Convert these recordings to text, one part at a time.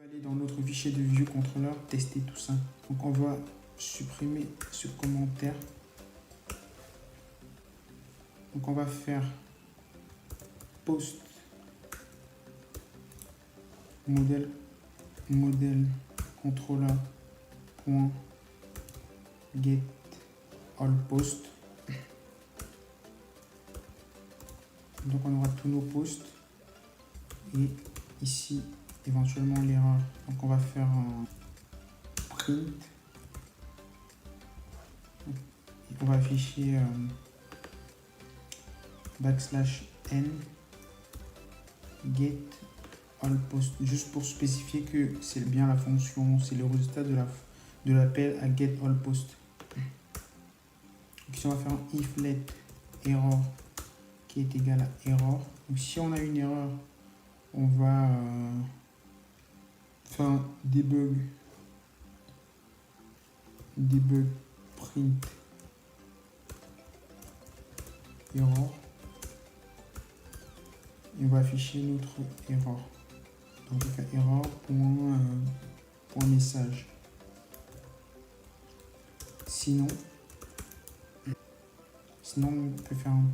On va aller dans notre fichier de view controller, tester tout ça. Donc on va supprimer ce commentaire. Donc on va faire post modèle controller point get all post. Donc on aura tous nos posts et ici éventuellement l'erreur. Donc on va faire un print. On va afficher \n get all post juste pour spécifier que c'est bien la fonction, c'est le résultat de l'appel à get all post. Donc ici on va faire un if let error qui est égal à error. Donc si on a une erreur, on va faire un debug print error et on va afficher notre error. Donc on va faire error point message. Sinon on peut faire un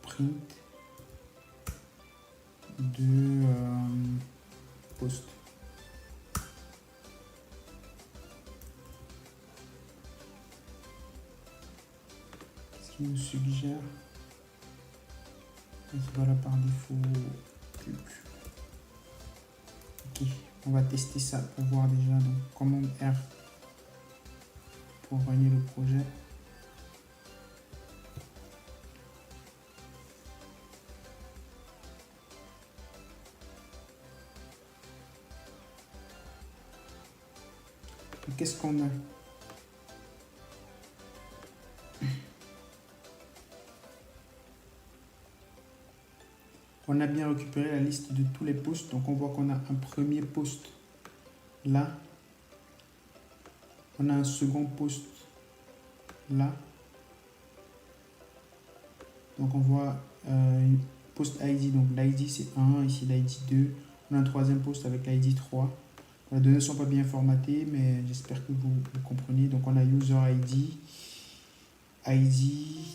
print de post. Ce qui nous suggère, et voilà par défaut. Ok, on va tester ça pour voir déjà. Donc commande R pour runner le projet. Qu'est-ce qu'on a? On a bien récupéré la liste de tous les posts. Donc on voit qu'on a un premier post là. On a un second post là. Donc on voit post ID. Donc l'ID c'est 1, ici l'ID 2. On a un troisième post avec l'ID 3. Les données ne sont pas bien formatées, mais j'espère que vous comprenez. Donc on a user ID,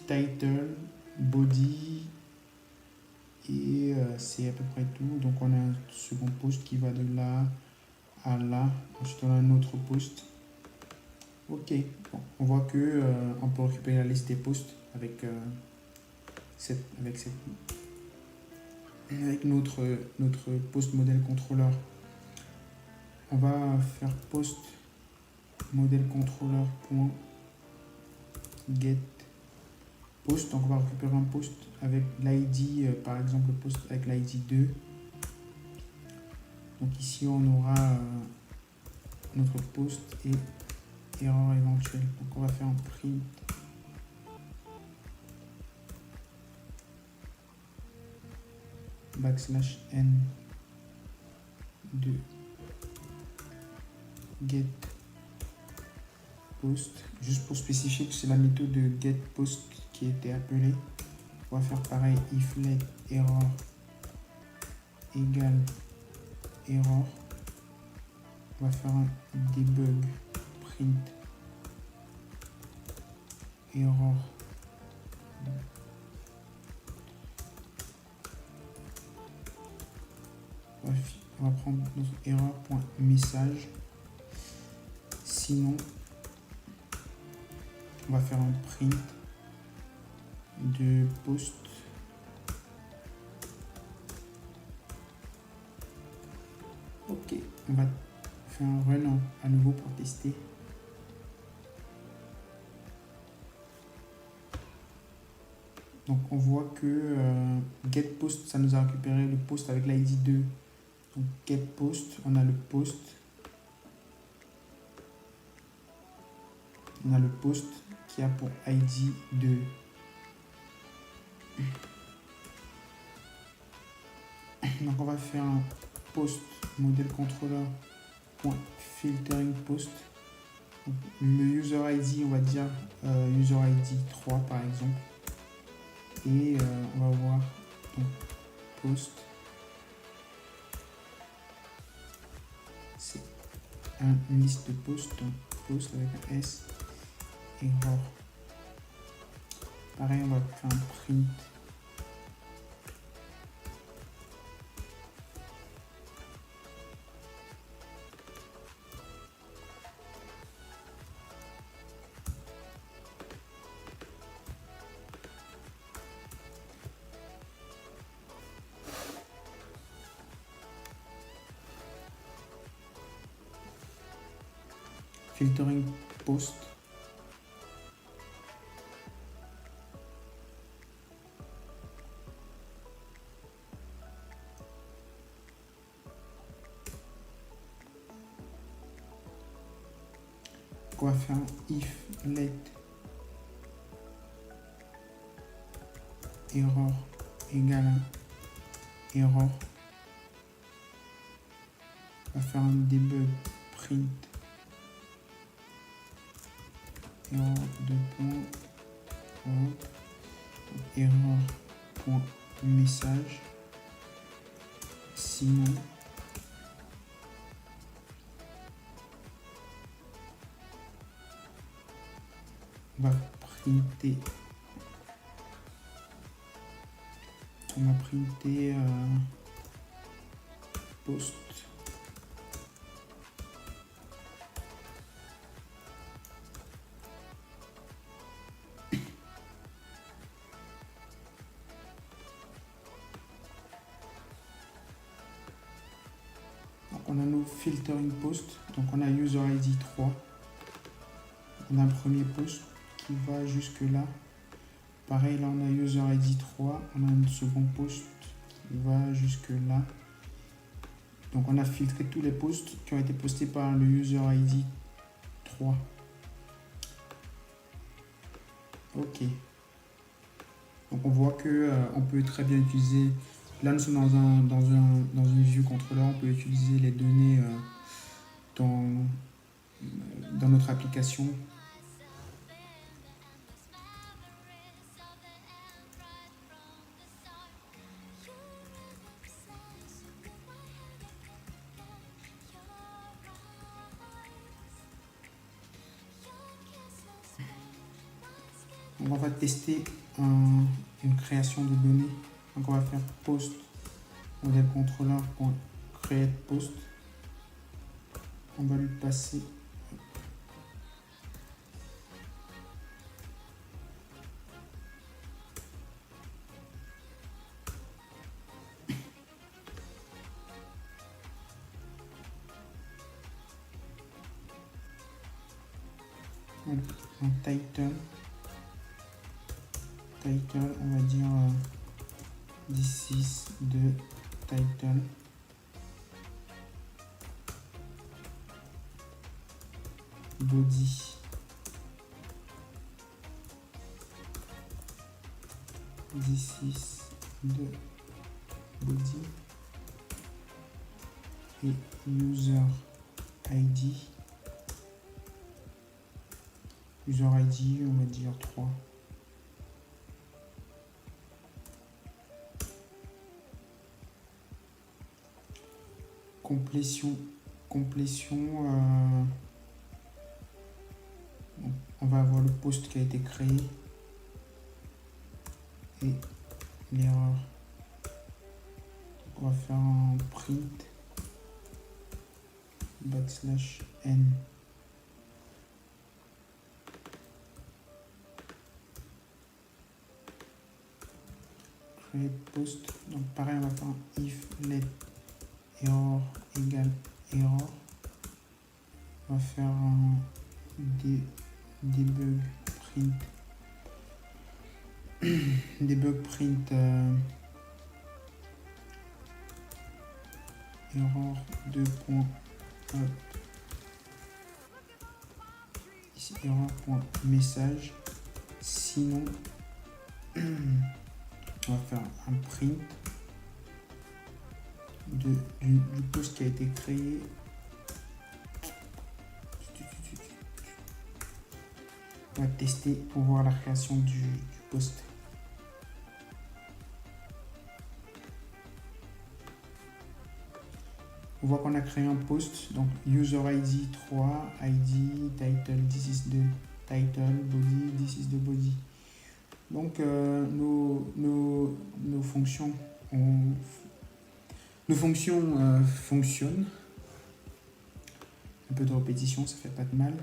title, body, et c'est à peu près tout. Donc on a un second post qui va de là à là. Ensuite on a un autre post. Ok, bon, on voit que on peut récupérer la liste des posts avec notre post modèle controller. On va faire post modèle controller point get post. Donc on va récupérer un post avec l'ID, par exemple le post avec l'ID 2. Donc ici on aura notre post et erreur éventuelle. Donc on va faire un print \n de get post, juste pour spécifier que c'est la méthode de get post qui a été appelée. On va faire pareil, if let error égale error. On va faire un debug print error. On va prendre notre erreur.message. Sinon, on va faire un print de post. Ok, on va faire un run à nouveau pour tester. Donc on voit que get post, ça nous a récupéré le post avec l'ID 2. Donc get post, on a le post. On a le post qui a pour ID 2. Donc on va faire un post modèle controller point filtering post. Donc, le user ID, on va dire user ID 3 par exemple. Et on va voir donc, post une liste de posts, donc post avec un S, error. Pareil, on va faire un print. Filtering post. On va faire if let error égale error. On va faire un debug print error de point error point message, sinon on va printer post. On a nos filtering post, donc on a user ID 3, on a un premier post qui va jusque là, pareil là on a user ID 3, on a un second post qui va jusque là, donc on a filtré tous les posts qui ont été postés par le user ID 3. Ok, donc on voit que on peut très bien utiliser. Là, nous sommes dans une vue contrôleur. On peut utiliser les données dans notre application. On va tester une création de données. Donc, on va faire post modèle contrôleur.create post. On va lui passer un title. On va dire this is the title. Body. This is the body. Et user ID. User ID, on va dire 3. Complétion, on va avoir le post qui a été créé et l'erreur. On va faire un print \n. Create post. Donc pareil, on va faire un if let error égale error. On va faire un debug print error 2.up ici error.message, sinon on va faire un print du post qui a été créé. On va tester pour voir la création du post. on voit qu'on a créé un post, donc user ID 3, ID, title, this is the title, body, this is the body. Donc nos fonctions, fonctionnent. Un peu de répétition, ça fait pas de mal.